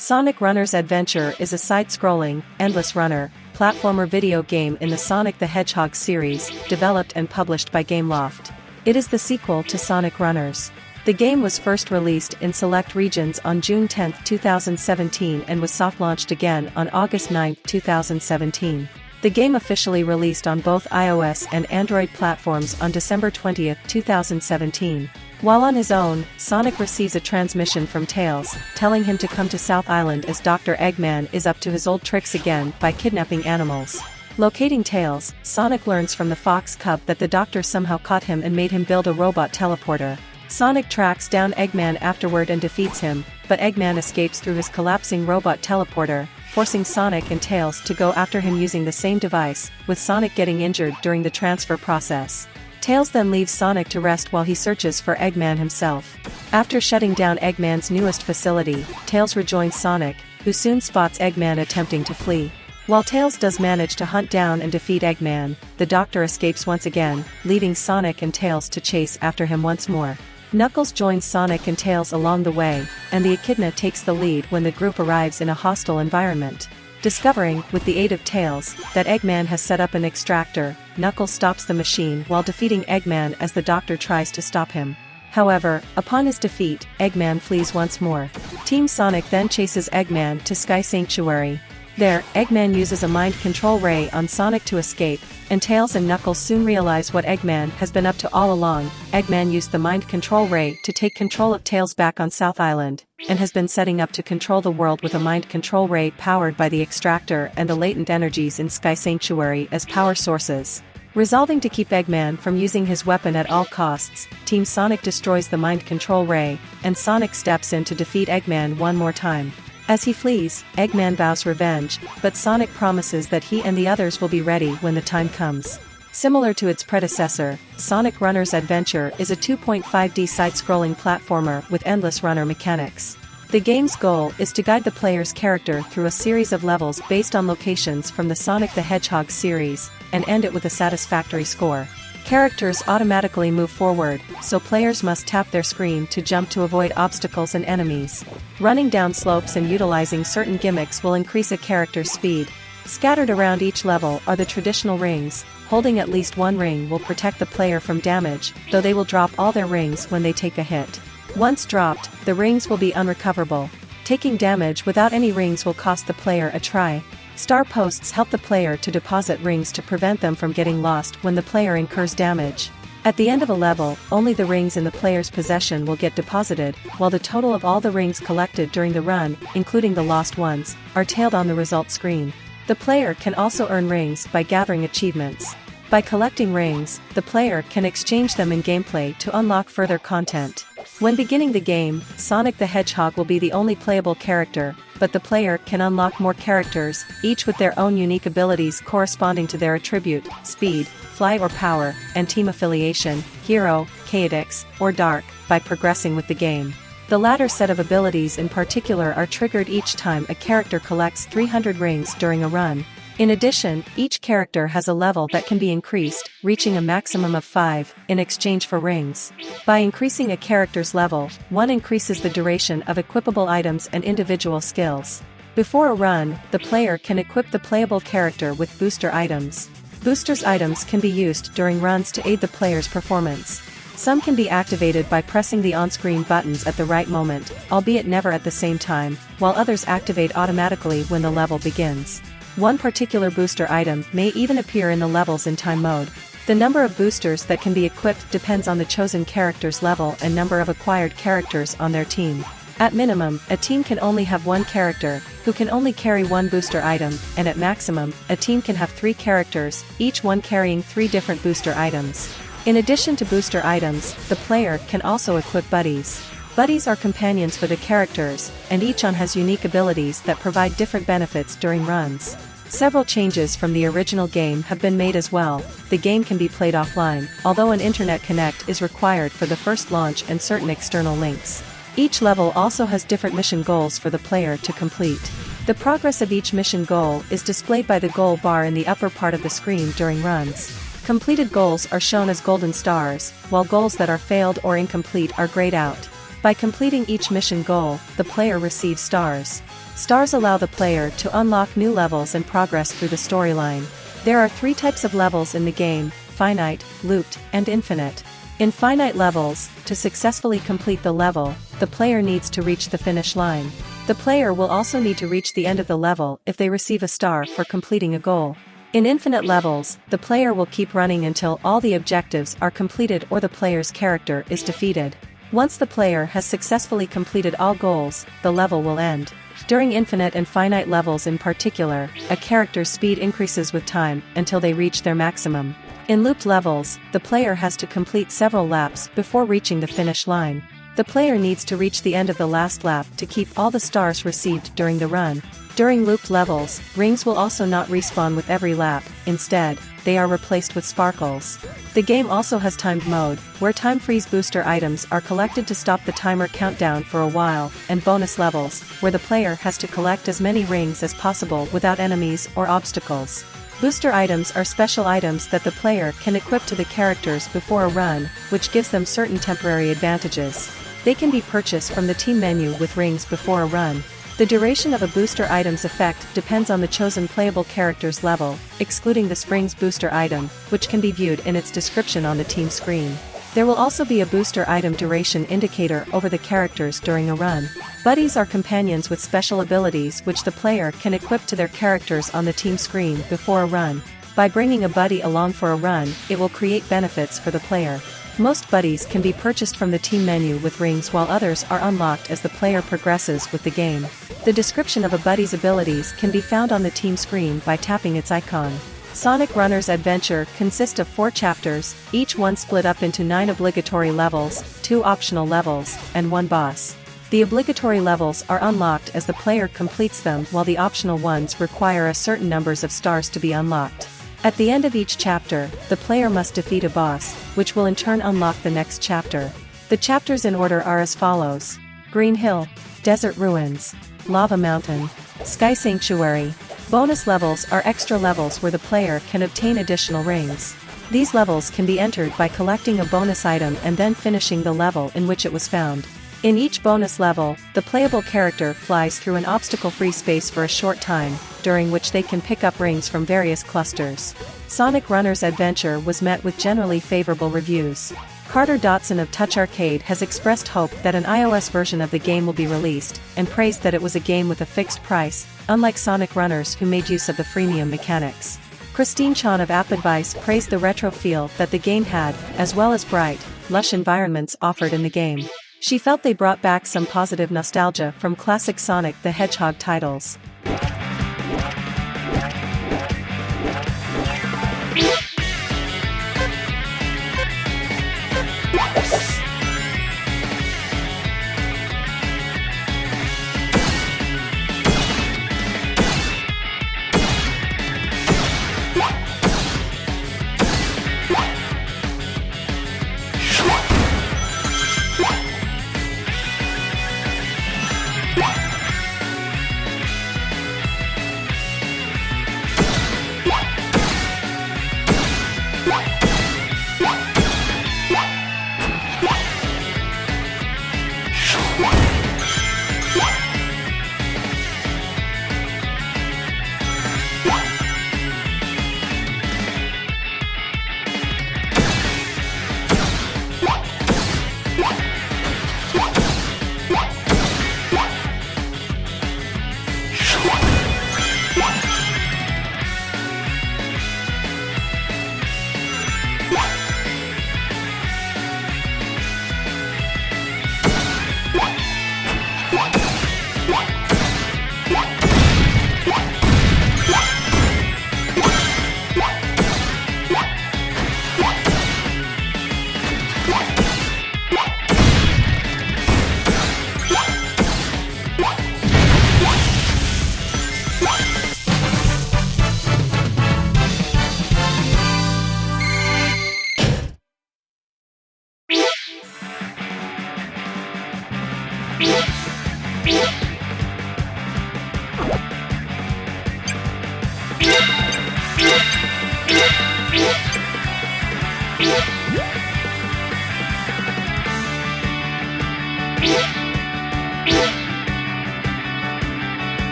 Sonic Runner's Adventure is a side-scrolling, endless runner, platformer video game in the Sonic the Hedgehog series, developed and published by Gameloft. It is the sequel to Sonic Runners. The game was first released in select regions on June 10, 2017 and was soft-launched again on August 9, 2017. The game officially released on both iOS and Android platforms on December 20, 2017. While on his own, Sonic receives a transmission from Tails, telling him to come to South Island as Dr. Eggman is up to his old tricks again by kidnapping animals. Locating Tails, Sonic learns from the fox cub that the doctor somehow caught him and made him build a robot teleporter. Sonic tracks down Eggman afterward and defeats him, but Eggman escapes through his collapsing robot teleporter, forcing Sonic and Tails to go after him using the same device, with Sonic getting injured during the transfer process. Tails then leaves Sonic to rest while he searches for Eggman himself. After shutting down Eggman's newest facility, Tails rejoins Sonic, who soon spots Eggman attempting to flee. While Tails does manage to hunt down and defeat Eggman, the Doctor escapes once again, leaving Sonic and Tails to chase after him once more. Knuckles joins Sonic and Tails along the way, and the Echidna takes the lead when the group arrives in a hostile environment. Discovering, with the aid of Tails, that Eggman has set up an extractor, Knuckles stops the machine while defeating Eggman as the Doctor tries to stop him. However, upon his defeat, Eggman flees once more. Team Sonic then chases Eggman to Sky Sanctuary. There, Eggman uses a mind control ray on Sonic to escape, and Tails and Knuckles soon realize what Eggman has been up to all along. Eggman used the mind control ray to take control of Tails back on South Island, and has been setting up to control the world with a mind control ray powered by the extractor and the latent energies in Sky Sanctuary as power sources. Resolving to keep Eggman from using his weapon at all costs, Team Sonic destroys the mind control ray, and Sonic steps in to defeat Eggman one more time. As he flees, Eggman vows revenge, but Sonic promises that he and the others will be ready when the time comes. Similar to its predecessor, Sonic Runner's Adventure is a 2.5D side-scrolling platformer with endless runner mechanics. The game's goal is to guide the player's character through a series of levels based on locations from the Sonic the Hedgehog series, and end it with a satisfactory score. Characters automatically move forward, so players must tap their screen to jump to avoid obstacles and enemies. Running down slopes and utilizing certain gimmicks will increase a character's speed. Scattered around each level are the traditional rings. Holding at least one ring will protect the player from damage, though they will drop all their rings when they take a hit. Once dropped, the rings will be unrecoverable. Taking damage without any rings will cost the player a try. Star posts help the player to deposit rings to prevent them from getting lost when the player incurs damage. At the end of a level, only the rings in the player's possession will get deposited, while the total of all the rings collected during the run, including the lost ones, are tailed on the result screen. The player can also earn rings by gathering achievements. By collecting rings, the player can exchange them in gameplay to unlock further content. When beginning the game, Sonic the Hedgehog will be the only playable character, but the player can unlock more characters, each with their own unique abilities corresponding to their attribute, speed, fly or power, and team affiliation, hero, chaotix, or dark, by progressing with the game. The latter set of abilities in particular are triggered each time a character collects 300 rings during a run. In addition, each character has a level that can be increased, reaching a maximum of 5, in exchange for rings. By increasing a character's level, one increases the duration of equipable items and individual skills. Before a run, the player can equip the playable character with booster items. Boosters items can be used during runs to aid the player's performance. Some can be activated by pressing the on-screen buttons at the right moment, albeit never at the same time, while others activate automatically when the level begins. One particular booster item may even appear in the levels in time mode. The number of boosters that can be equipped depends on the chosen character's level and number of acquired characters on their team. At minimum, a team can only have one character, who can only carry one booster item, and at maximum, a team can have 3 characters, each one carrying 3 different booster items. In addition to booster items, the player can also equip buddies. Buddies are companions for the characters, and each one has unique abilities that provide different benefits during runs. Several changes from the original game have been made as well. The game can be played offline, although an internet connect is required for the first launch and certain external links. Each level also has different mission goals for the player to complete. The progress of each mission goal is displayed by the goal bar in the upper part of the screen during runs. Completed goals are shown as golden stars, while goals that are failed or incomplete are grayed out. By completing each mission goal, the player receives stars. Stars allow the player to unlock new levels and progress through the storyline. There are 3 types of levels in the game: Finite, Looped, and Infinite. In finite levels, to successfully complete the level, the player needs to reach the finish line. The player will also need to reach the end of the level if they receive a star for completing a goal. In infinite levels, the player will keep running until all the objectives are completed or the player's character is defeated. Once the player has successfully completed all goals, the level will end. During infinite and finite levels in particular, a character's speed increases with time until they reach their maximum. In looped levels, the player has to complete several laps before reaching the finish line. The player needs to reach the end of the last lap to keep all the stars received during the run. During looped levels, rings will also not respawn with every lap. Instead, they are replaced with sparkles. The game also has timed mode, where time freeze booster items are collected to stop the timer countdown for a while, and bonus levels, where the player has to collect as many rings as possible without enemies or obstacles. Booster items are special items that the player can equip to the characters before a run, which gives them certain temporary advantages. They can be purchased from the team menu with rings before a run. The duration of a booster item's effect depends on the chosen playable character's level, excluding the Springs booster item, which can be viewed in its description on the team screen. There will also be a booster item duration indicator over the characters during a run. Buddies are companions with special abilities which the player can equip to their characters on the team screen before a run. By bringing a buddy along for a run, it will create benefits for the player. Most buddies can be purchased from the team menu with rings, while others are unlocked as the player progresses with the game. The description of a buddy's abilities can be found on the team screen by tapping its icon. Sonic Runner's Adventure consists of 4 chapters, each one split up into 9 obligatory levels, 2 optional levels, and 1 boss. The obligatory levels are unlocked as the player completes them, while the optional ones require a certain numbers of stars to be unlocked. At the end of each chapter, the player must defeat a boss, which will in turn unlock the next chapter. The chapters in order are as follows: Green Hill, Desert Ruins, Lava Mountain, Sky Sanctuary. Bonus levels are extra levels where the player can obtain additional rings. These levels can be entered by collecting a bonus item and then finishing the level in which it was found. In each bonus level, the playable character flies through an obstacle-free space for a short time, during which they can pick up rings from various clusters. Sonic Runner's Adventure was met with generally favorable reviews. Carter Dotson of Touch Arcade has expressed hope that an iOS version of the game will be released, and praised that it was a game with a fixed price, unlike Sonic Runners who made use of the freemium mechanics. Christine Chan of App Advice praised the retro feel that the game had, as well as bright, lush environments offered in the game. She felt they brought back some positive nostalgia from classic Sonic the Hedgehog titles.